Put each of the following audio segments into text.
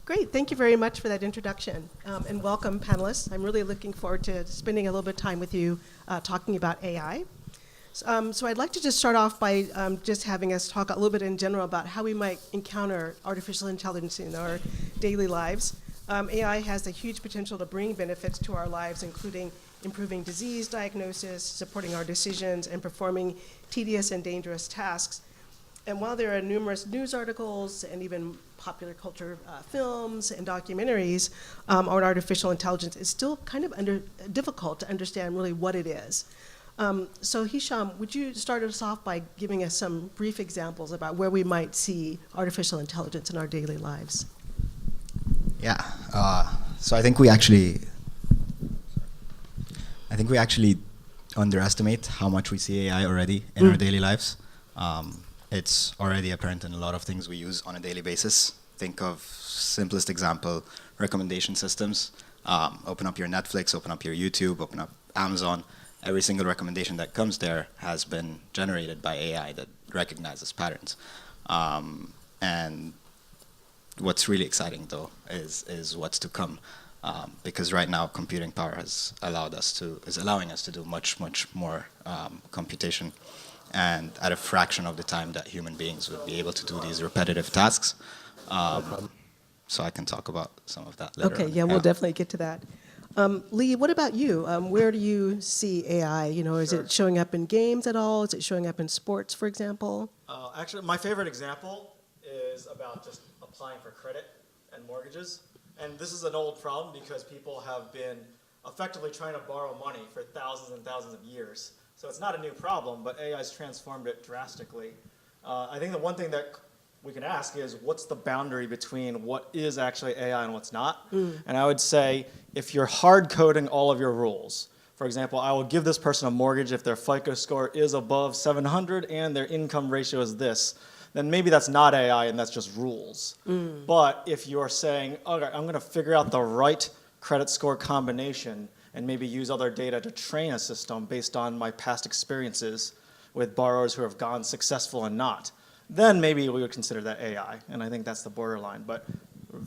Great, thank you very much for that introduction. And welcome, panelists. I'm really looking forward to spending a little bit of time with you talking about AI. So I'd like to just start off by just having us talk a little bit in general about how we might encounter artificial intelligence in our daily lives. AI has a huge potential to bring benefits to our lives, including improving disease diagnosis, supporting our decisions, and performing tedious and dangerous tasks. And while there are numerous news articles and even popular culture films and documentaries on artificial intelligence, it's still kind of difficult to understand really what it is. So Hisham, would you start us off by giving us some brief examples about where we might see artificial intelligence in our daily lives? Yeah, so I think we actually underestimate how much we see AI already in our daily lives. It's already apparent in a lot of things we use on a daily basis. Think of simplest example, recommendation systems. Open up your Netflix, open up your YouTube, open up Amazon. Every single recommendation that comes there has been generated by AI that recognizes patterns. And what's really exciting, though, is what's to come. Because right now, computing power is allowing us to do much more computation, and at a fraction of the time that human beings would be able to do these repetitive tasks. So I can talk about some of that later. Okay, yeah, we'll definitely get to that. Lee, what about you? Where do you see AI? Is it showing up in games at all? Is it showing up in sports, for example? Actually, my favorite example is about just applying for credit and mortgages. And this is an old problem because people have been effectively trying to borrow money for thousands and thousands of years. So it's not a new problem, but AI has transformed it drastically. I think the one thing that we can ask is, what's the boundary between what is actually AI and what's not? And I would say, if you're hard coding all of your rules, for example, I will give this person a mortgage if their FICO score is above 700 and their income ratio is this, then maybe that's not AI and that's just rules. But if you're saying, okay, I'm going to figure out the right credit score combination and maybe use other data to train a system based on my past experiences with borrowers who have gone successful and not, then maybe we would consider that AI. And I think that's the borderline, but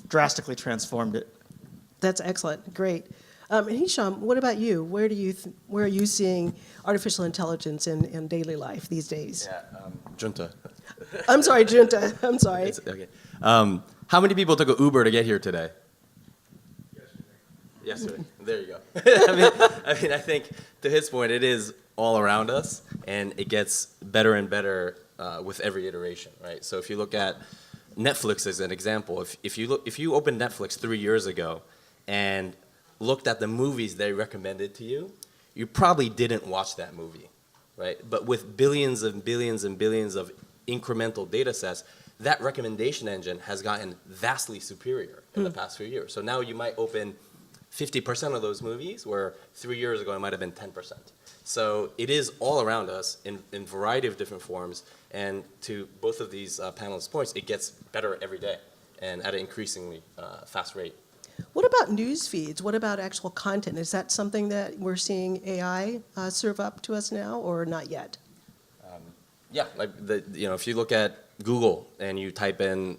drastically transformed it. That's excellent, great. And Hisham, what about you? Where are you seeing artificial intelligence in daily life these days? Yeah, Junta. I'm sorry, Junta. I'm sorry. Okay. How many people took an Uber to get here today? Yesterday. There you go. I think to his point, it is all around us, and it gets better and better with every iteration, right? So if you look at Netflix as an example, if you opened Netflix 3 years ago and looked at the movies they recommended to you, you probably didn't watch that movie, right? But with billions and billions and billions of incremental data sets, that recommendation engine has gotten vastly superior in the past few years. So now you might open 50% of those movies, where 3 years ago it might have been 10%. So it is all around us in a variety of different forms, and to both of these panelists' points, it gets better every day and at an increasingly fast rate. What about news feeds? What about actual content? Is that something that we're seeing AI serve up to us now, or not yet? Yeah, if you look at Google and you type in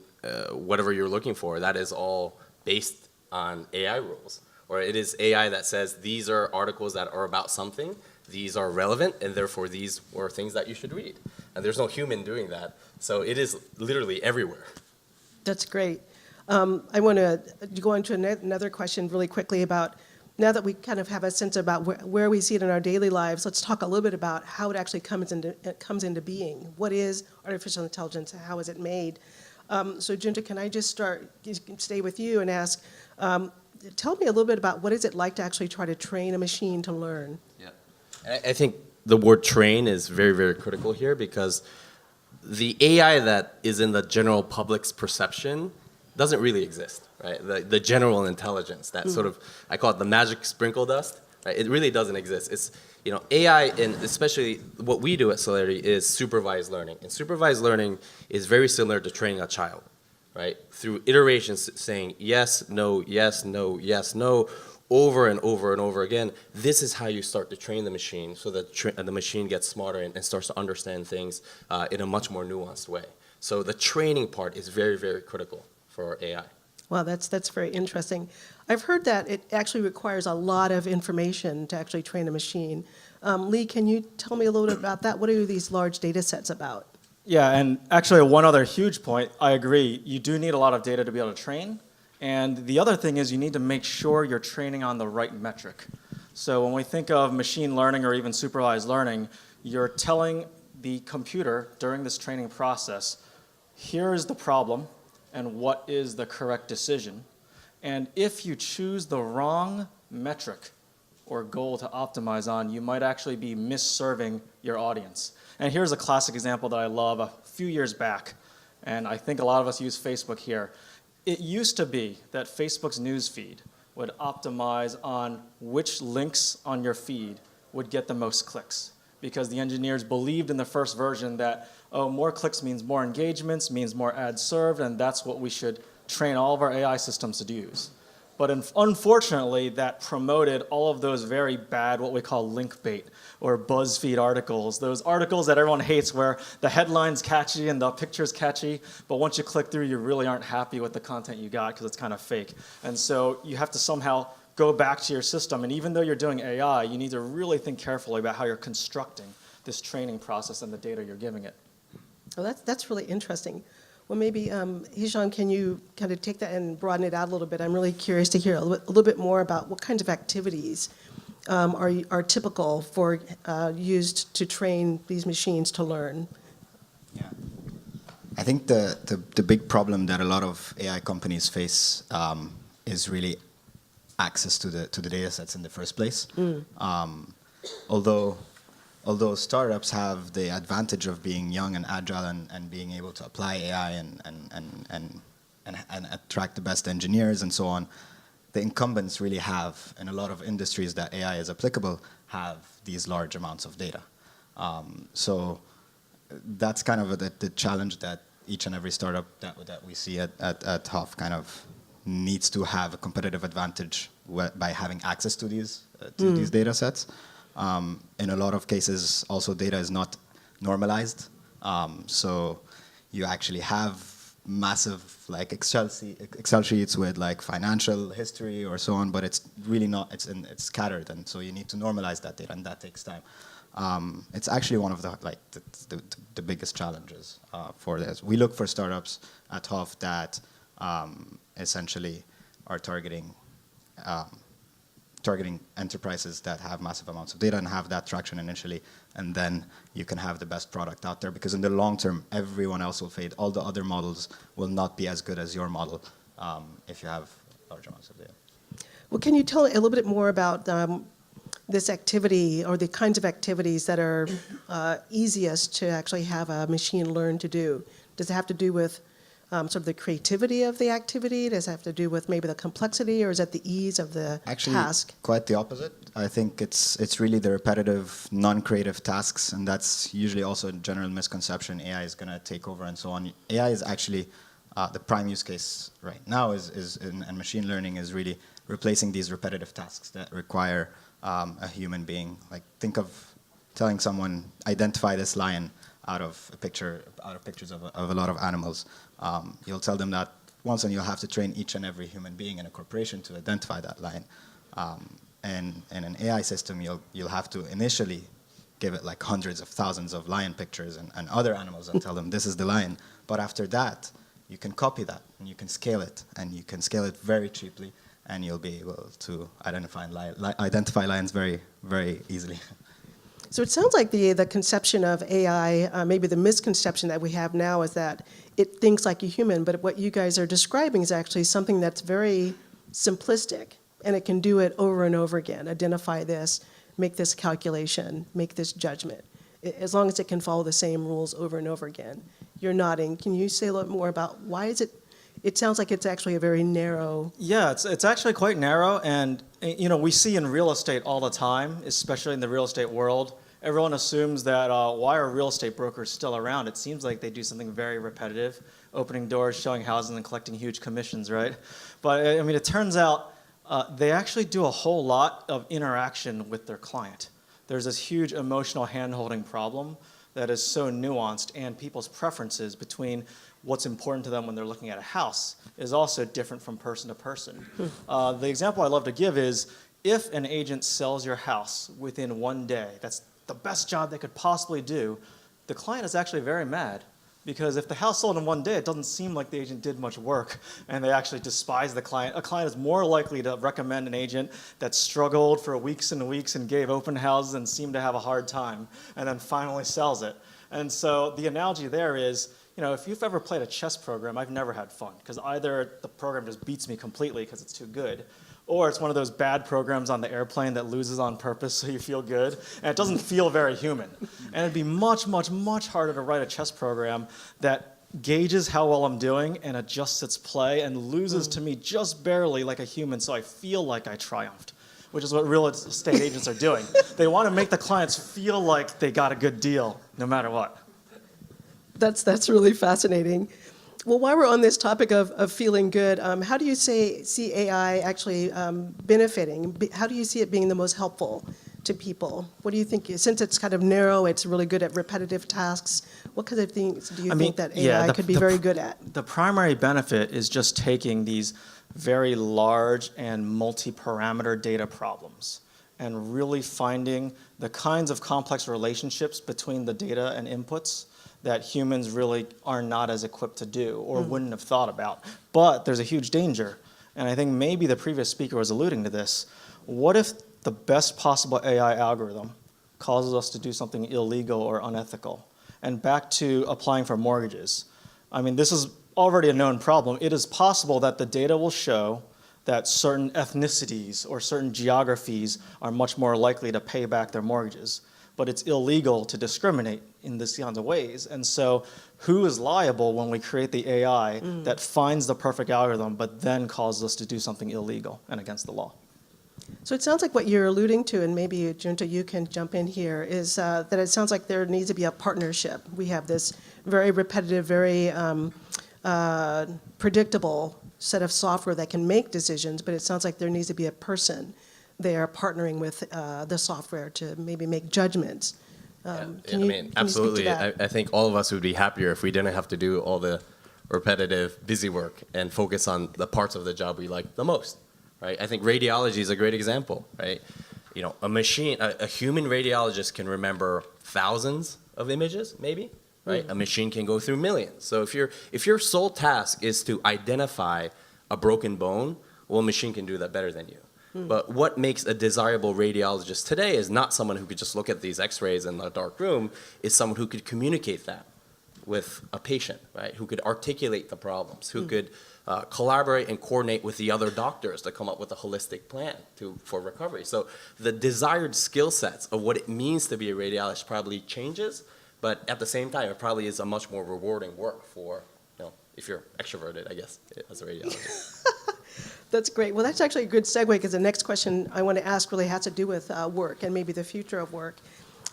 whatever you're looking for, that is all based on AI rules. Or it is AI that says these are articles that are about something, these are relevant, and therefore these are things that you should read. And there's no human doing that. So it is literally everywhere. That's great. I want to go into another question really quickly about, now that we kind of have a sense about where we see it in our daily lives, let's talk a little bit about how it actually comes into being. What is artificial intelligence? How is it made? So Junta, can I just stay with you and ask, tell me a little bit about what is it like to actually try to train a machine to learn? Yeah, and I think the word train is very, very critical here, because the AI that is in the general public's perception doesn't really exist, right? The general intelligence, that sort of, I call it the magic sprinkle dust, right? It really doesn't exist. It's, AI, and especially what we do at Selerity, is supervised learning. And supervised learning is very similar to training a child, right? Through iterations saying yes, no, yes, no, yes, no, over and over and over again. This is how you start to train the machine, so that the machine gets smarter and starts to understand things in a much more nuanced way. So the training part is very, very critical for AI. Wow, that's very interesting. I've heard that it actually requires a lot of information to actually train a machine. Lee, can you tell me a little bit about that? What are these large data sets about? Yeah, and actually one other huge point, I agree, you do need a lot of data to be able to train. And the other thing is you need to make sure you're training on the right metric. So when we think of machine learning or even supervised learning, you're telling the computer during this training process, here is the problem and what is the correct decision. And if you choose the wrong metric or goal to optimize on, you might actually be misserving your audience. And here's a classic example that I love a few years back, and I think a lot of us use Facebook here. It used to be that Facebook's news feed would optimize on which links on your feed would get the most clicks, because the engineers believed in the first version that, oh, more clicks means more engagements, means more ads served, and that's what we should train all of our AI systems to use. But unfortunately, that promoted all of those very bad, what we call link bait, or BuzzFeed articles. Those articles that everyone hates where the headline's catchy and the picture's catchy, but once you click through, you really aren't happy with the content you got because it's kind of fake. And so you have to somehow go back to your system. And even though you're doing AI, you need to really think carefully about how you're constructing this training process and the data you're giving it. Oh, that's really interesting. Well, maybe, Hisham, can you kind of take that and broaden it out a little bit? I'm really curious to hear a little bit more about what kinds of activities are typical for used to train these machines to learn. Yeah. I think the big problem that a lot of AI companies face is really access to the data sets in the first place. Although startups have the advantage of being young and agile and being able to apply AI and attract the best engineers and so on, the incumbents really have, in a lot of industries that AI is applicable, have these large amounts of data. So that's kind of the challenge that each and every startup that we see at HOF kind of needs to have a competitive advantage by having access to these data sets. In a lot of cases, also data is not normalized. So you actually have massive like Excel sheets with like financial history or so on, but it's really not, it's scattered, and so you need to normalize that data, and that takes time. It's actually one of the biggest challenges for this. We look for startups at HOF that essentially are targeting enterprises that have massive amounts of data and have that traction initially, and then you can have the best product out there, because in the long term, everyone else will fade. All the other models will not be as good as your model if you have large amounts of data. Well, can you tell a little bit more about this activity or the kinds of activities that are easiest to actually have a machine learn to do? Does it have to do with sort of the creativity of the activity? Does it have to do with maybe the complexity, or is it the ease of the task? Quite the opposite. I think it's really the repetitive, non-creative tasks, and that's usually also a general misconception. AI is going to take over and so on. AI is actually the prime use case right now and machine learning is really replacing these repetitive tasks that require a human being. Like, think of telling someone, identify this lion out of pictures of a lot of animals. You'll tell them that once, and you'll have to train each and every human being in a corporation to identify that lion. And in an AI system, you'll have to initially give it like hundreds of thousands of lion pictures and other animals and tell them this is the lion. But after that, you can copy that and you can scale it, and you can scale it very cheaply, and you'll be able to identify lions very, very easily. So it sounds like the conception of AI, maybe the misconception that we have now is that it thinks like a human, but what you guys are describing is actually something that's very simplistic, and it can do it over and over again, identify this, make this calculation, make this judgment, as long as it can follow the same rules over and over again. You're nodding. Can you say a little more about why is it? It sounds like it's actually a very narrow. Yeah, it's actually quite narrow, and we see in real estate all the time, especially in the real estate world. Everyone assumes that why are real estate brokers still around? It seems like they do something very repetitive, opening doors, showing houses, and collecting huge commissions, right? But I mean, it turns out they actually do a whole lot of interaction with their client. There's this huge emotional hand-holding problem that is so nuanced, and people's preferences between what's important to them when they're looking at a house is also different from person to person. The example I love to give is if an agent sells your house within 1 day, that's the best job they could possibly do, the client is actually very mad. Because if the house sold in 1 day, it doesn't seem like the agent did much work, and they actually despise the client. A client is more likely to recommend an agent that struggled for weeks and weeks and gave open houses and seemed to have a hard time, and then finally sells it. And so the analogy there is, if you've ever played a chess program, I've never had fun, because either the program just beats me completely because it's too good, or it's one of those bad programs on the airplane that loses on purpose so you feel good, and it doesn't feel very human. And it'd be much, much, much harder to write a chess program that gauges how well I'm doing and adjusts its play and loses to me just barely like a human so I feel like I triumphed, which is what real estate agents are doing. They want to make the clients feel like they got a good deal no matter what. That's really fascinating. Well, while we're on this topic of feeling good, how do you see AI actually benefiting? How do you see it being the most helpful to people? What do you think? Since it's kind of narrow, it's really good at repetitive tasks. What kind of things do you think that AI could be very good at? The primary benefit is just taking these very large and multi-parameter data problems and really finding the kinds of complex relationships between the data and inputs that humans really are not as equipped to do or wouldn't have thought about. But there's a huge danger, and I think maybe the previous speaker was alluding to this. What if the best possible AI algorithm causes us to do something illegal or unethical? And back to applying for mortgages. I mean, this is already a known problem. It is possible that the data will show that certain ethnicities or certain geographies are much more likely to pay back their mortgages. But it's illegal to discriminate in these kinds of ways. And so who is liable when we create the AI that finds the perfect algorithm but then causes us to do something illegal and against the law? So it sounds like what you're alluding to, and maybe Junta, you can jump in here, is that it sounds like there needs to be a partnership. We have this very repetitive, very predictable set of software that can make decisions, but it sounds like there needs to be a person there partnering with the software to maybe make judgments. Absolutely. I think all of us would be happier if we didn't have to do all the repetitive, busy work and focus on the parts of the job we like the most, right? I think radiology is a great example, right? A human radiologist can remember thousands of images, maybe, right? A machine can go through millions. So if your sole task is to identify a broken bone, well, a machine can do that better than you. But what makes a desirable radiologist today is not someone who could just look at these x-rays in a dark room, is someone who could communicate that with a patient, right? Who could articulate the problems, who could collaborate and coordinate with the other doctors to come up with a holistic plan for recovery. So the desired skill sets of what it means to be a radiologist probably changes, but at the same time, it probably is a much more rewarding work for, if you're extroverted, I guess, as a radiologist. That's great. Well, that's actually a good segue, because the next question I want to ask really has to do with work and maybe the future of work.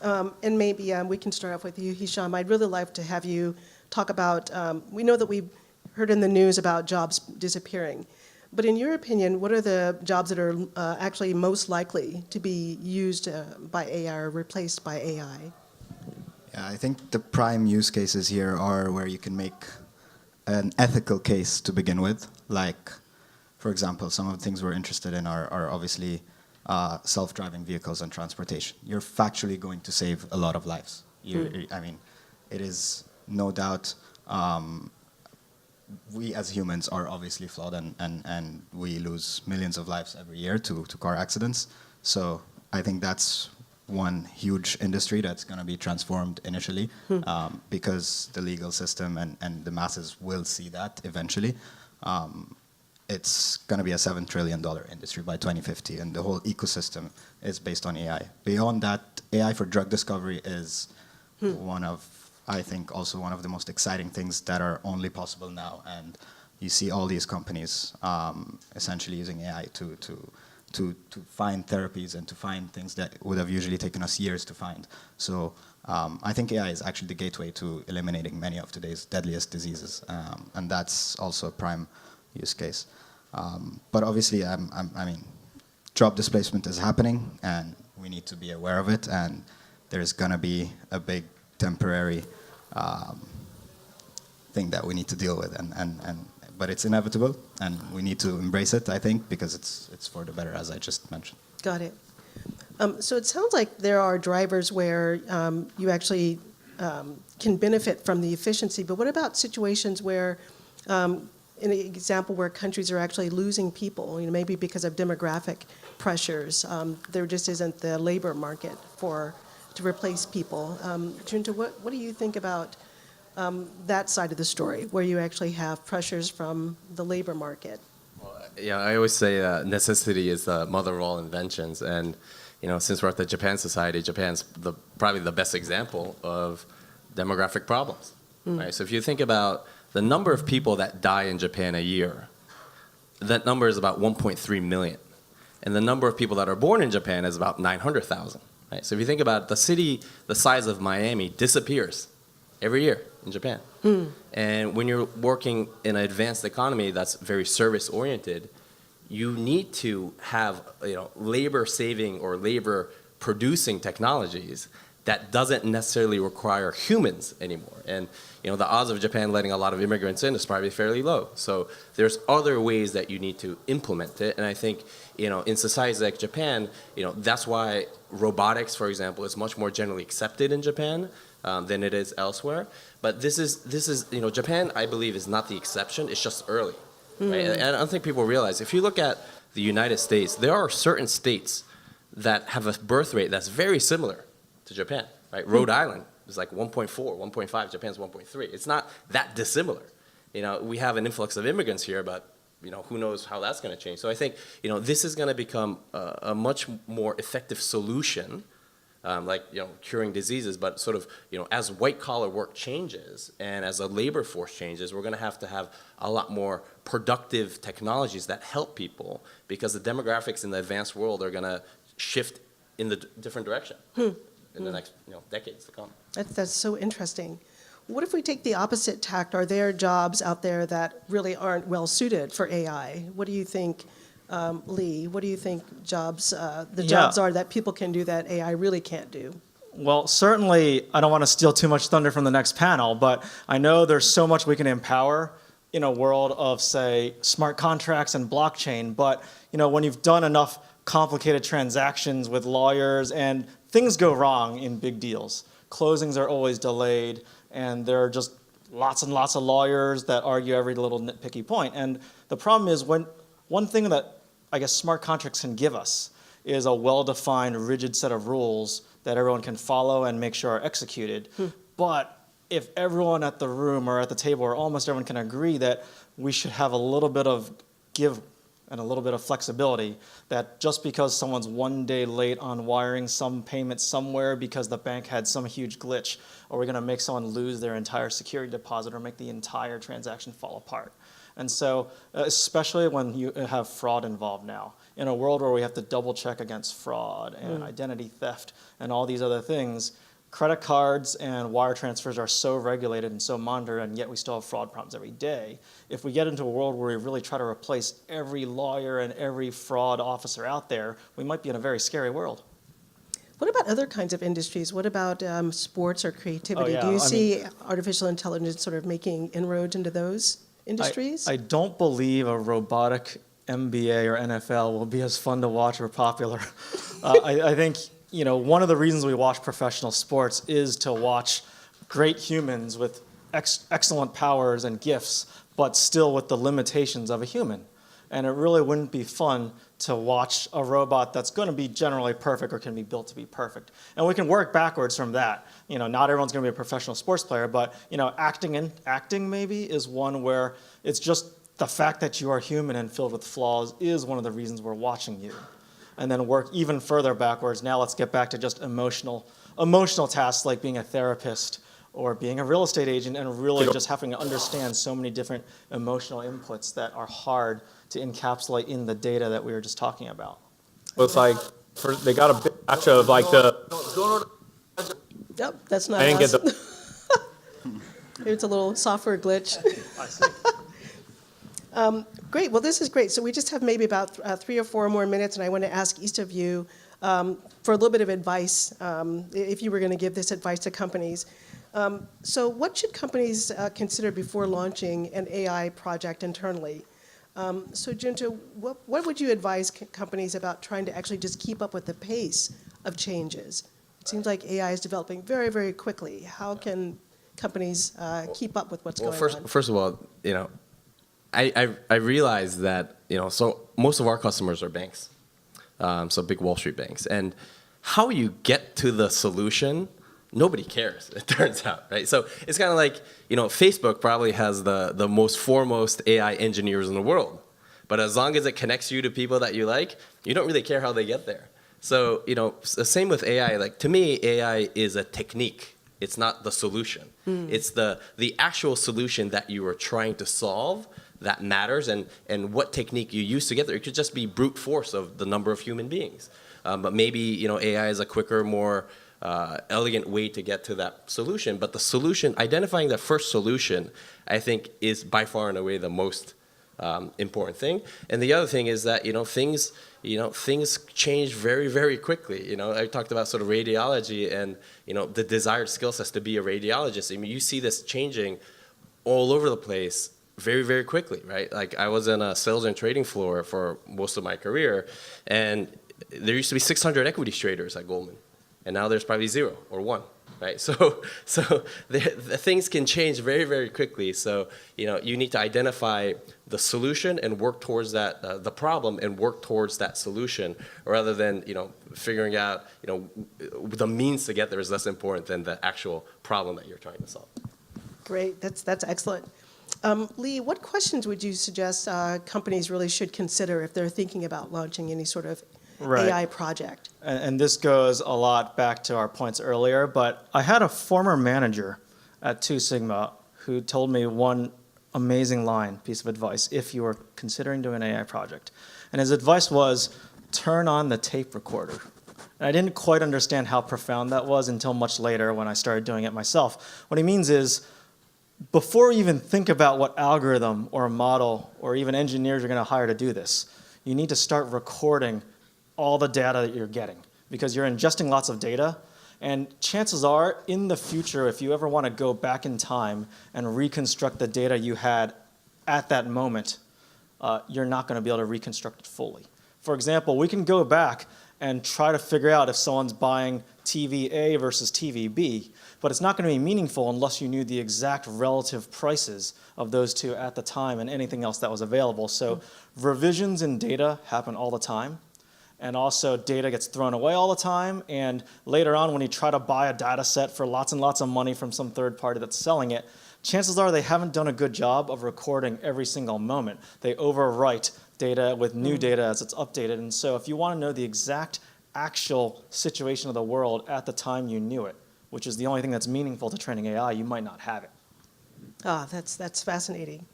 And maybe we can start off with you, Hisham. I'd really like to have you talk about, we know that we've heard in the news about jobs disappearing. But in your opinion, what are the jobs that are actually most likely to be used by AI or replaced by AI? Yeah, I think the prime use cases here are where you can make an ethical case to begin with. Like, for example, some of the things we're interested in are obviously self-driving vehicles and transportation. You're factually going to save a lot of lives. I mean, it is no doubt, we as humans are obviously flawed, and we lose millions of lives every year to car accidents. So I think that's one huge industry that's going to be transformed initially, because the legal system and the masses will see that eventually. It's going to be a $7 trillion industry by 2050, and the whole ecosystem is based on AI. Beyond that, AI for drug discovery is I think, also one of the most exciting things that are only possible now. And you see all these companies essentially using AI to find therapies and to find things that would have usually taken us years to find. So I think AI is actually the gateway to eliminating many of today's deadliest diseases, and that's also a prime use case. But obviously, I mean, job displacement is happening, and we need to be aware of it, and there's going to be a big temporary thing that we need to deal with, but it's inevitable, and we need to embrace it, I think, because it's for the better, as I just mentioned. Got it. So it sounds like there are drivers where you actually can benefit from the efficiency, but what about situations where, in an example where countries are actually losing people, maybe because of demographic pressures, there just isn't the labor market to replace people. Junta, what do you think about that side of the story, where you actually have pressures from the labor market? Well, yeah, I always say necessity is the mother of all inventions, and since we're at the Japan Society, Japan's probably the best example of demographic problems. Right? So if you think about the number of people that die in Japan a year, that number is about 1.3 million. And the number of people that are born in Japan is about 900,000. Right? So if you think about it, the city the size of Miami disappears every year in Japan. And when you're working in an advanced economy that's very service-oriented, you need to have labor-saving or labor-producing technologies that doesn't necessarily require humans anymore. And the odds of Japan letting a lot of immigrants in is probably fairly low. So there's other ways that you need to implement it. And I think in societies like Japan, that's why robotics, for example, is much more generally accepted in Japan than it is elsewhere. But this is Japan, I believe, is not the exception. It's just early. Right? And I don't think people realize, if you look at the United States, there are certain states that have a birth rate that's very similar to Japan. Right? Rhode Island is like 1.4, 1.5. Japan's 1.3. It's not that dissimilar. We have an influx of immigrants here, but who knows how that's going to change. So I think this is going to become a much more effective solution, curing diseases, but sort of as white collar work changes and as a labor force changes, we're going to have a lot more productive technologies that help people, because the demographics in the advanced world are going to shift in the different direction in the next decades to come. That's so interesting. What if we take the opposite tact? Are there jobs out there that really aren't well suited for AI? What do you think, Lee? What do you think jobs are that people can do that AI really can't do? Well, certainly, I don't want to steal too much thunder from the next panel, but I know there's so much we can empower in a world of, say, smart contracts and blockchain. But when you've done enough complicated transactions with lawyers and things go wrong in big deals, closings are always delayed, and there are just lots and lots of lawyers that argue every little nitpicky point. And the problem is, one thing that I guess smart contracts can give us is a well-defined, rigid set of rules that everyone can follow and make sure are executed. But if everyone at the room or at the table, or almost everyone, can agree that we should have a little bit of give and a little bit of flexibility, that just because someone's one day late on wiring some payment somewhere because the bank had some huge glitch, or we're going to make someone lose their entire security deposit or make the entire transaction fall apart. And so, especially when you have fraud involved now, in a world where we have to double check against fraud and identity theft and all these other things, credit cards and wire transfers are so regulated and so monitored, and yet we still have fraud problems every day. If we get into a world where we really try to replace every lawyer and every fraud officer out there, we might be in a very scary world. What about other kinds of industries? What about sports or creativity? Do you see artificial intelligence sort of making inroads into those industries? I don't believe a robotic NBA or NFL will be as fun to watch or popular. I think one of the reasons we watch professional sports is to watch great humans with excellent powers and gifts, but still with the limitations of a human. And it really wouldn't be fun to watch a robot that's going to be generally perfect or can be built to be perfect. And we can work backwards from that. Not everyone's going to be a professional sports player, but acting maybe is one where it's just the fact that you are human and filled with flaws is one of the reasons we're watching you. And then work even further backwards. Now let's get back to just emotional tasks like being a therapist or being a real estate agent, and really just having to understand so many different emotional inputs that are hard to encapsulate in the data that we were just talking about. Well, it's like they got a big batch of like the. Yep, that's not I didn't us. get the. It's a little software glitch. I see. Great. Well, this is great. So we just have maybe about 3 or 4 more minutes, and I want to ask each of you for a little bit of advice, if you were going to give this advice to companies. So what should companies consider before launching an AI project internally? So Junta, what would you advise companies about trying to actually just keep up with the pace of changes? It seems like AI is developing very, very quickly. How can companies keep up with what's going on? First of all, I realize that, so most of our customers are banks, so big Wall Street banks. And how you get to the solution, nobody cares, it turns out, right? So it's kind of like, Facebook probably has the most foremost AI engineers in the world. But as long as it connects you to people that you like, you don't really care how they get there. So, the same with AI. Like, to me, AI is a technique. It's not the solution. It's the actual solution that you are trying to solve that matters, and what technique you use to get there. It could just be brute force of the number of human beings. But maybe, AI is a quicker, more elegant way to get to that solution. But the solution, identifying the first solution, I think is by far and away the most important thing. And the other thing is that, things change very, very quickly. I talked about sort of radiology and, the desired skill sets to be a radiologist. I mean, you see this changing all over the place very, very quickly, right? Like, I was in a sales and trading floor for most of my career, and there used to be 600 equities traders at Goldman, and now there's probably 0 or 1, right? So the things can change very, very quickly. So, you need to identify the solution and work towards that, the problem, and work towards that solution, rather than, figuring out, the means to get there is less important than the actual problem that you're trying to solve. Great, that's excellent. Lee, what questions would you suggest companies really should consider if they're thinking about launching any sort of AI project? And this goes a lot back to our points earlier, but I had a former manager at 2 Sigma who told me one amazing piece of advice if you were considering doing an AI project. And his advice was, turn on the tape recorder. And I didn't quite understand how profound that was until much later when I started doing it myself. What he means is, before you even think about what algorithm or a model or even engineers you're going to hire to do this, you need to start recording all the data that you're getting, because you're ingesting lots of data. And chances are, in the future, if you ever want to go back in time and reconstruct the data you had at that moment, you're not going to be able to reconstruct it fully. For example, we can go back and try to figure out if someone's buying TV A versus TV B, but it's not going to be meaningful unless you knew the exact relative prices of those two at the time and anything else that was available. So revisions in data happen all the time. And also, data gets thrown away all the time. And later on, when you try to buy a data set for lots and lots of money from some third party that's selling it, chances are they haven't done a good job of recording every single moment. They overwrite data with new data as it's updated. And so if you want to know the exact actual situation of the world at the time you knew it, which is the only thing that's meaningful to training AI, you might not have it. That's fascinating.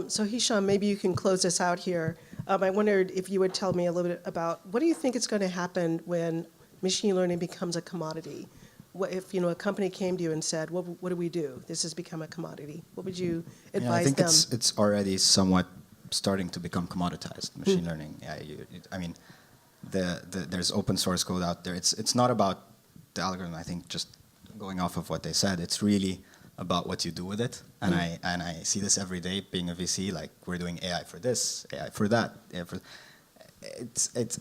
So Hisham, maybe you can close us out here. I wondered if you would tell me a little bit about what do you think is going to happen when machine learning becomes a commodity? What if a company came to you and said, "What do we do? This has become a commodity." What would you advise them? I think it's already somewhat starting to become commoditized. Machine learning. There's open source code out there. It's not about the algorithm. I think just going off of what they said, it's really about what you do with it. And I see this every day being a VC. Like, we're doing AI for this, AI for that.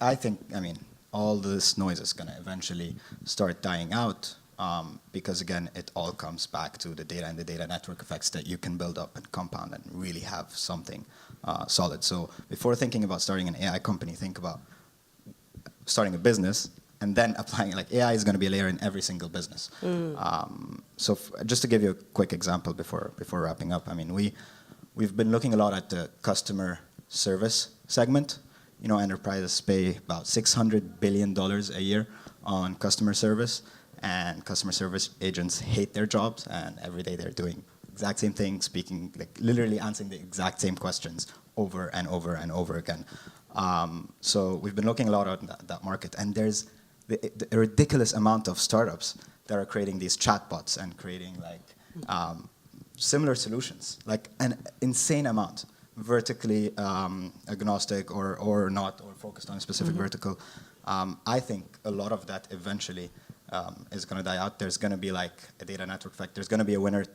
I think all this noise is going to eventually start dying out, because again, it all comes back to the data and the data network effects that you can build up and compound and really have something solid. So before thinking about starting an AI company, think about starting a business and then applying. Like, AI is going to be a layer in every single business. So just to give you a quick example before wrapping up, we've been looking a lot at the customer service segment. Enterprises pay about $600 billion a year on customer service, and customer service agents hate their jobs, and every day they're doing exact same thing, speaking, like literally answering the exact same questions over and over and over again. So we've been looking a lot at that market, and there's a ridiculous amount of startups that are creating these chatbots and creating similar solutions, like an insane amount, vertically agnostic or not, or focused on a specific vertical. I think a lot of that eventually is going to die out. There's going to be like a data network effect. There's going to be a winner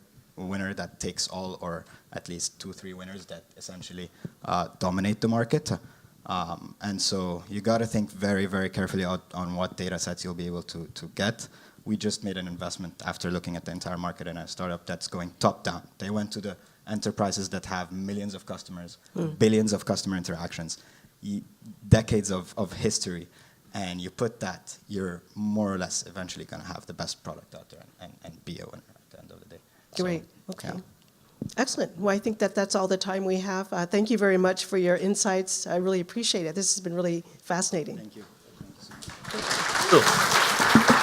that takes all, or at least 2-3 winners that essentially dominate the market. And so you got to think very, very carefully on what data sets you'll be able to get. We just made an investment after looking at the entire market in a startup that's going top down. They went to the enterprises that have millions of customers, billions of customer interactions, decades of history, and you put that, you're more or less eventually going to have the best product out there and be a winner at the end of the day. Great. So, Okay. yeah. Excellent. Well, I think that's all the time we have. Thank you very much for your insights. I really appreciate it. This has been really fascinating. Thank you. Cool.